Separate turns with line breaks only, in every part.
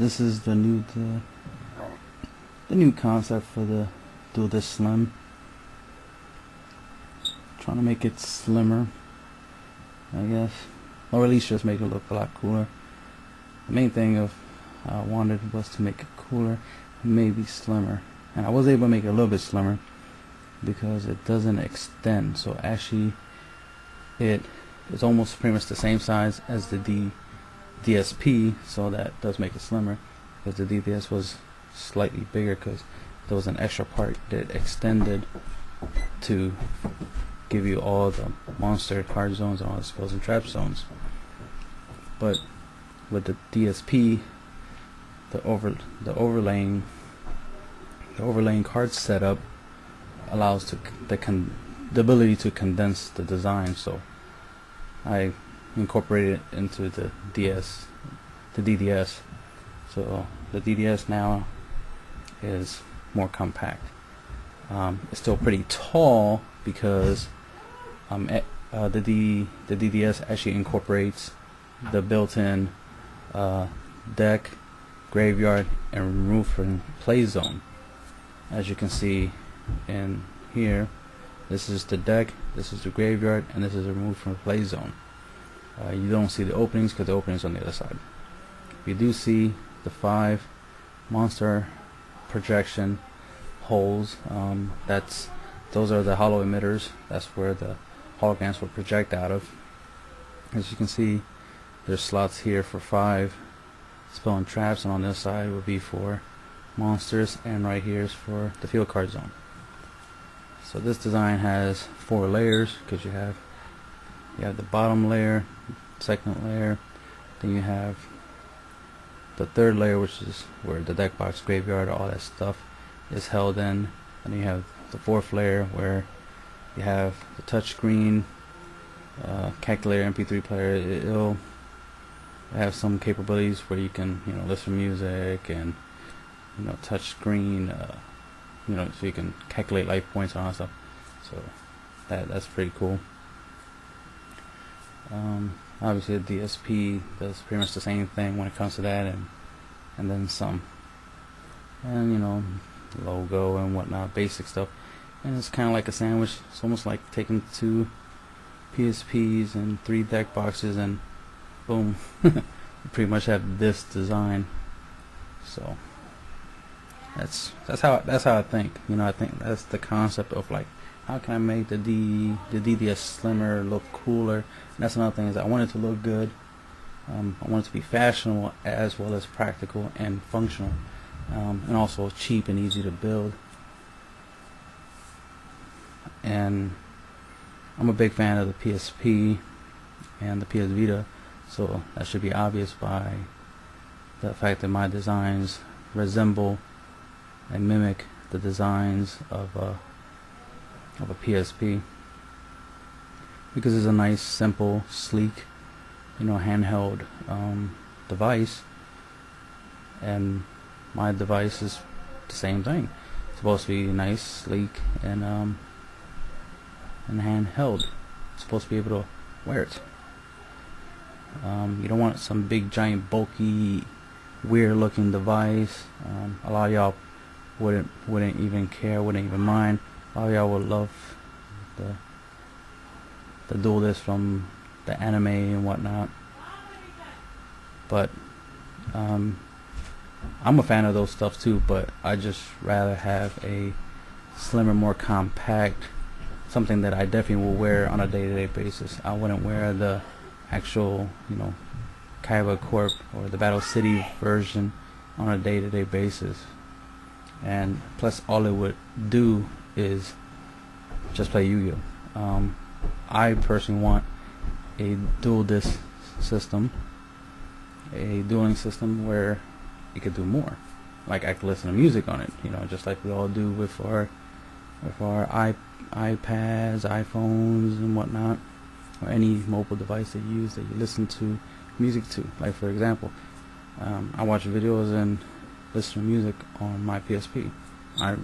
this is the new concept for the DDS Slim. Trying to make it slimmer, I guess, or at least just make it look a lot cooler. The main thing of I wanted was to make it cooler, maybe slimmer, and I was able to make it a little bit slimmer because it doesn't extend. So actually, it is almost pretty much the same size as the DSP, so that does make it slimmer, because the DDS was slightly bigger because there was an extra part that extended to give you all the monster card zones and all the spells and trap zones. But with the DSP, the overlaying card setup allows the ability to condense the design. So I incorporated it into the DDS. So the DDS now is more compact. It's still pretty tall because the DDS actually incorporates the built-in deck, graveyard, and remove from play zone. As you can see in here, this is the deck, this is the graveyard, and this is the remove from play zone. You don't see the openings because the openings on the other side. You do see the 5 monster projection holes. Those are the hollow emitters. That's where the holograms will project out of. As you can see, there's slots here for 5 spell and traps, and on this side will be for monsters, and right here is for the field card zone. So this design has 4 layers, because you have the bottom layer, second layer, then you have the third layer, which is where the deck box, graveyard, all that stuff is held in, and you have the 4th layer where you have the touchscreen, calculator, MP3 player. It'll have some capabilities where you can listen to music, and touch screen, so you can calculate life points and all that stuff. So that's pretty cool. Obviously the DSP does pretty much the same thing when it comes to that, and then some, and logo and whatnot, basic stuff. And it's kind of like a sandwich. It's almost like taking 2 PSPs and 3 deck boxes, and boom, you pretty much have this design. So that's how I think. I think that's the concept of, like, how can I make the DDS slimmer, look cooler. And that's another thing, is I want it to look good. I want it to be fashionable as well as practical and functional, and also cheap and easy to build. And I'm a big fan of the PSP and the PS Vita, so that should be obvious by the fact that my designs resemble and mimic the designs of a PSP, because it's a nice, simple, sleek, handheld device, and my device is the same thing. It's supposed to be nice, sleek, and handheld. It's supposed to be able to wear it. You don't want some big, giant, bulky, weird-looking device. A lot of y'all wouldn't even care, wouldn't even mind. A lot of y'all would love the DDS from the anime and whatnot. But I'm a fan of those stuff too, but I just rather have a slimmer, more compact, something that I definitely will wear on a day-to-day basis. I wouldn't wear the actual, Kaiba Corp or the Battle City version on a day-to-day basis. And plus, all it would do is just play Yu-Gi-Oh. I personally want a dual disc system, a dueling system where you could do more. Like, I could listen to music on it, just like we all do with our iPads, iPhones, and whatnot, or any mobile device that you use that you listen to music to. Like, for example, I watch videos and listen to music on my PSP. I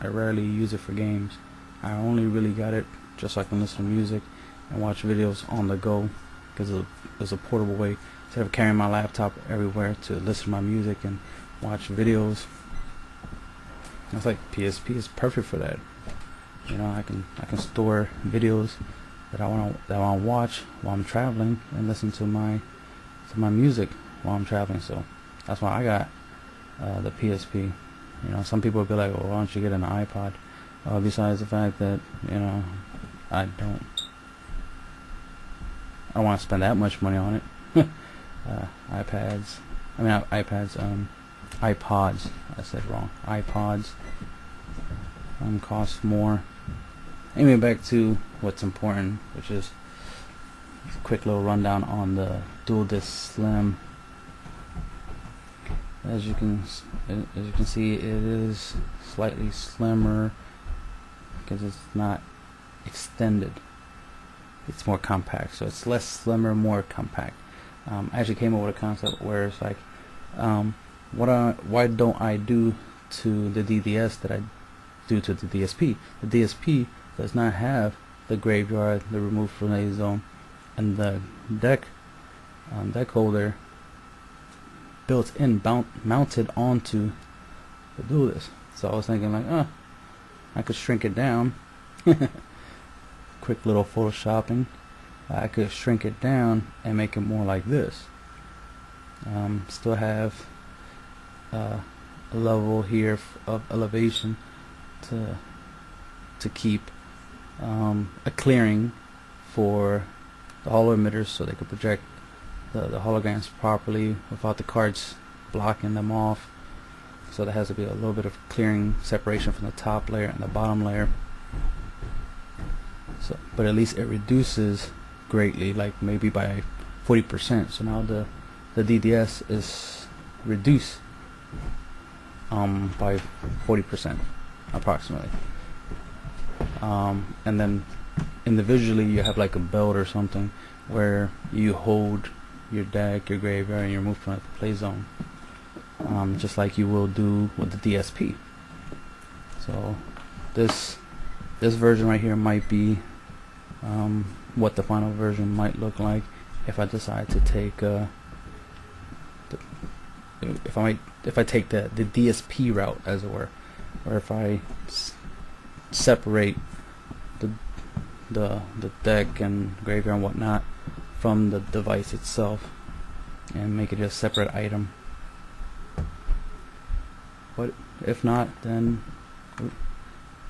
rarely use it for games. I only really got it just so I can listen to music and watch videos on the go, because it's a portable way instead of carrying my laptop everywhere to listen to my music and watch videos. It's like PSP is perfect for that. You know, I can store videos that I want to watch while I'm traveling and listen to my music while I'm traveling. So that's why I got the PSP. You know, some people will be like, "Well, why don't you get an iPod?" Besides the fact that, you know, I don't want to spend that much money on it. iPods. I said wrong. iPods cost more. Anyway, back to what's important, which is a quick little rundown on the Dual Disc Slim. As you can see, it is slightly slimmer because it's not extended. It's more compact, so it's less slimmer, more compact. I actually came up with a concept where it's like, why don't I do to the DDS that I do to the DSP? The DSP does not have the graveyard, the remove play zone, and the deck holder built in, mounted onto the Dual Disc. So I was thinking like, I could shrink it down. Quick little photoshopping. I could shrink it down and make it more like this. Still have a level here of elevation to keep a clearing for the holo emitters, so they could project the holograms properly without the cards blocking them off. So there has to be a little bit of clearing separation from the top layer and the bottom layer. So, but at least it reduces greatly, like maybe by 40%. So now the DDS is reduced by 40% approximately. And then individually you have like a belt or something where you hold your deck, your graveyard, and your move from the play zone, just like you will do with the DSP. So this version right here might be what the final version might look like if I decide to take if I take the DSP route, as it were, or if I separate the deck and graveyard and whatnot from the device itself and make it a separate item. But if not, then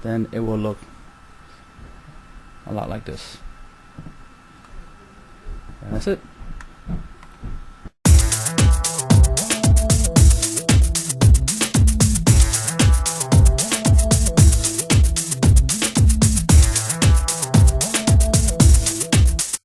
it will look a lot like this. And that's it.